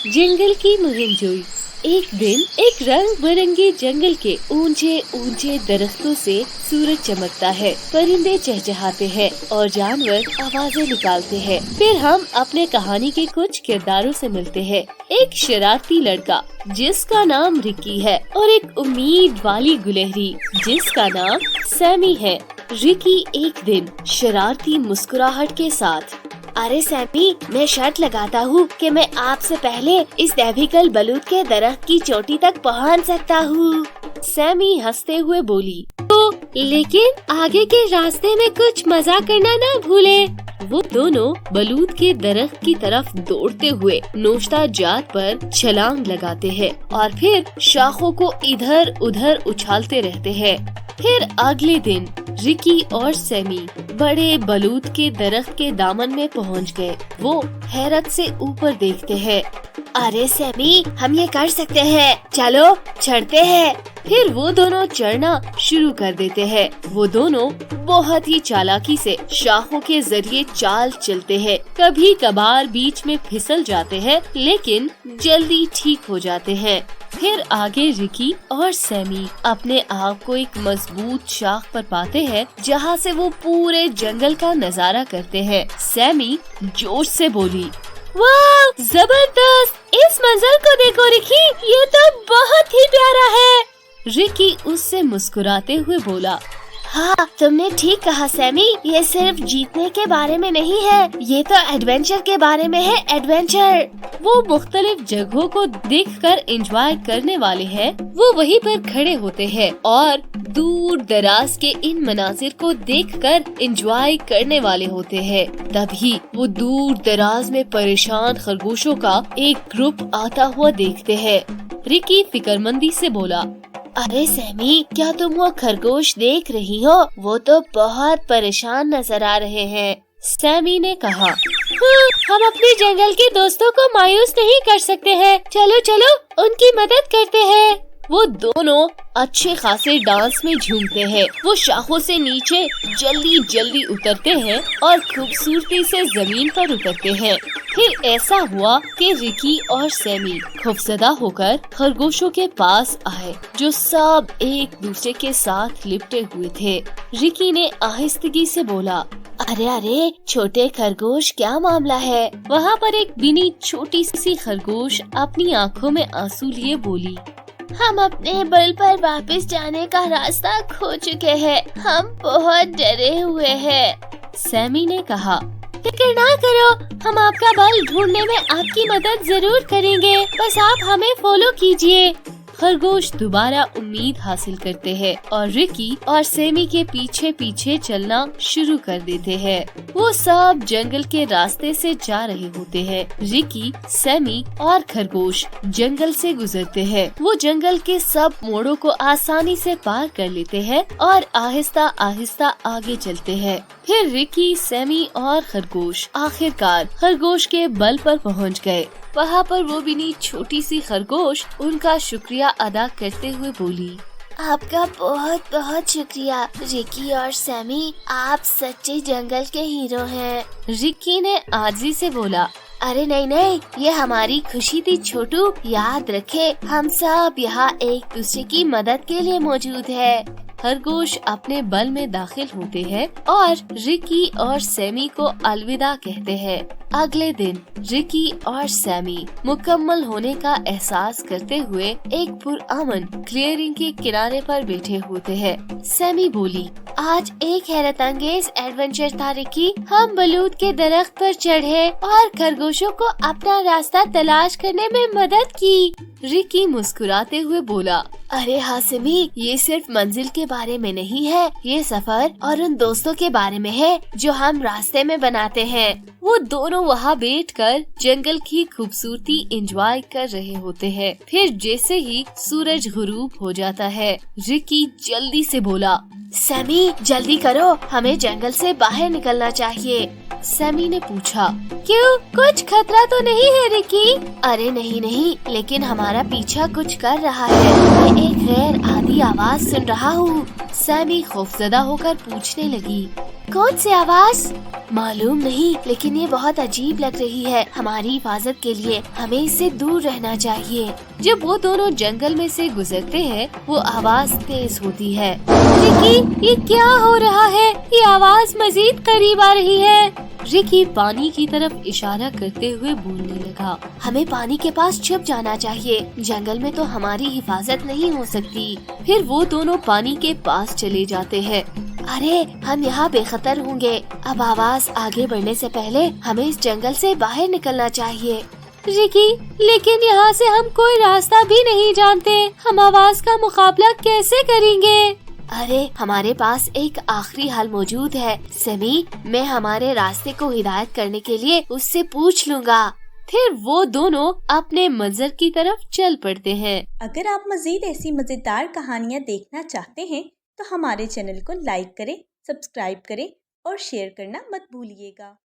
जंगल की मुहिम जोई। एक दिन एक रंग बिरंगे जंगल के ऊंचे ऊंचे दरख्तों से सूरज चमकता है, परिंदे चहचहाते हैं और जानवर आवाजें निकालते हैं। फिर हम अपने कहानी के कुछ किरदारों से मिलते हैं। एक शरारती लड़का जिसका नाम रिकी है और एक उम्मीद वाली गुलहरी जिसका नाम सैमी है। रिकी एक दिन शरारती मुस्कुराहट के साथ, अरे सैमी, मैं शर्त लगाता हूँ कि मैं आपसे पहले इस दैविकल बलूत के दरख्त की चोटी तक पहुँच सकता हूँ। सैमी हंसते हुए बोली, तो लेकिन आगे के रास्ते में कुछ मजा करना ना भूले। वो दोनों बलूत के दरख्त की तरफ दौड़ते हुए नोश्ता जात पर छलांग लगाते हैं और फिर शाखों को इधर उधर उछालते रहते हैं। फिर अगले दिन रिकी और सैमी बड़े बलूत के दरख्त के दामन में पहुंच गए। वो हैरत से ऊपर देखते हैं। अरे सैमी, हम ये कर सकते हैं, चलो चढ़ते हैं। फिर वो दोनों चढ़ना शुरू कर देते हैं। वो दोनों बहुत ही चालाकी से शाखों के जरिए चाल चलते हैं। कभी कभार बीच में फिसल जाते हैं, लेकिन जल्दी ठीक हो जाते हैं। फिर आगे रिकी और सैमी अपने आप को एक मजबूत शाख पर पाते हैं, जहाँ से वो पूरे जंगल का नजारा करते हैं। सैमी जोश से बोली, वाह, जबरदस्त! इस मंजर को देखो रिकी, ये तो बहुत ही प्यारा है। रिकी उससे मुस्कुराते हुए बोला, हाँ, तुमने ठीक कहा सैमी, ये सिर्फ जीतने के बारे में नहीं है, ये तो एडवेंचर के बारे में है, एडवेंचर। वो मुख्तलिफ जगहों को देखकर एंजॉय करने वाले हैं। वो वहीं पर खड़े होते हैं और दूर दराज के इन मनाजिर को देखकर एंजॉय करने वाले होते हैं। तभी वो दूर दराज में परेशान खरगोशों का एक ग्रुप आता हुआ देखते हैं। रिकी फिक्रमंदी से बोला, अरे सैमी, क्या तुम वो खरगोश देख रही हो? वो तो बहुत परेशान नजर आ रहे हैं। सैमी ने कहा, हम अपने जंगल के दोस्तों को मायूस नहीं कर सकते हैं। चलो चलो उनकी मदद करते हैं। वो दोनों अच्छे खासे डांस में झूमते हैं। वो शाखों से नीचे जल्दी जल्दी उतरते हैं और खूबसूरती से जमीन पर उतरते हैं। फिर ऐसा हुआ कि रिकी और सैमी खौफजदा होकर खरगोशों के पास आए, जो सब एक दूसरे के साथ लिपटे हुए थे। रिकी ने आहिस्तगी से बोला, अरे अरे छोटे खरगोश, क्या मामला है? वहाँ पर एक बिनी छोटी सी खरगोश अपनी आँखों में आंसू लिए बोली, हम अपने बल पर वापस जाने का रास्ता खो चुके हैं। हम बहुत डरे हुए हैं। सैमी ने कहा, फिक्र ना करो, हम आपका बल ढूंढने में आपकी मदद जरूर करेंगे, बस आप हमें फॉलो कीजिए। खरगोश दोबारा उम्मीद हासिल करते हैं और रिकी और सैमी के पीछे पीछे चलना शुरू कर देते हैं। वो सब जंगल के रास्ते से जा रहे होते हैं। रिकी, सैमी और खरगोश जंगल से गुजरते हैं। वो जंगल के सब मोड़ों को आसानी से पार कर लेते हैं और आहिस्ता आहिस्ता आगे चलते हैं। फिर रिकी, सैमी और खरगोश आखिरकार खरगोश के बल पर पहुँच गए। वहाँ पर वो बिनी छोटी सी खरगोश उनका शुक्रिया अदा करते हुए बोली, आपका बहुत बहुत शुक्रिया रिकी और सैमी, आप सच्चे जंगल के हीरो हैं। रिकी ने आजी से बोला, अरे नहीं नहीं, ये हमारी खुशी थी छोटू, याद रखे हम सब यहाँ एक दूसरे की मदद के लिए मौजूद है। खरगोश अपने बल में दाखिल होते हैं और रिकी और सैमी को अलविदा कहते हैं। अगले दिन रिकी और सैमी मुकम्मल होने का एहसास करते हुए एक पुरअमन क्लियरिंग के किनारे पर बैठे होते हैं। सैमी बोली, आज एक हैरत अंगेज एडवेंचर था रिकी। हम बलूत के दरख्त पर चढ़े और खरगोशों को अपना रास्ता तलाश करने में मदद की। रिकी मुस्कुराते हुए बोला, अरे हासिमी, ये सिर्फ मंजिल के बारे में नहीं है, ये सफर और उन दोस्तों के बारे में है जो हम रास्ते में बनाते हैं। वो दोनों वहाँ बैठकर जंगल की खूबसूरती एंजॉय कर रहे होते हैं। फिर जैसे ही सूरज गुरूब हो जाता है, रिकी जल्दी से बोला, सैमी जल्दी करो, हमें जंगल से बाहर निकलना चाहिए। सैमी ने पूछा, क्यों, कुछ खतरा तो नहीं है रिकी? अरे नहीं नहीं, लेकिन हमारा पीछा कुछ कर रहा है। मैं एक गैर आदी आवाज सुन रहा हूँ। सैमी खौफजदा होकर पूछने लगी, कौन सी आवाज? मालूम नहीं, लेकिन ये बहुत अजीब लग रही है। हमारी हिफाजत के लिए हमें इससे दूर रहना चाहिए। जब वो दोनों जंगल में से गुजरते हैं, वो आवाज तेज होती है। रिकी, ये क्या हो रहा है? ये आवाज मजीद करीब आ रही है। रिकी पानी की तरफ इशारा करते हुए बोलने लगा। हमें पानी के पास छुप जाना चाहिए। जंगल में तो हमारी हिफाजत नहीं हो सकती। फिर वो दोनों पानी के पास चले जाते हैं। अरे, हम यहाँ बेखतर होंगे। अब आवाज आगे बढ़ने से पहले हमें इस जंगल से बाहर निकलना चाहिए। रिकी, लेकिन यहाँ से हम कोई रास्ता भी नहीं जानते। हम आवाज का मुकाबला कैसे करेंगे? अरे, हमारे पास एक आखिरी हल मौजूद है। सेमी, मैं हमारे रास्ते को हिदायत करने के लिए उससे पूछ लूँगा। फिर वो दोनों अपने मंजर की तरफ चल पड़ते हैं। अगर आप मजीद ऐसी मजेदार कहानियाँ देखना चाहते हैं तो हमारे चैनल को लाइक करें, सब्सक्राइब करें और शेयर करना मत भूलिएगा।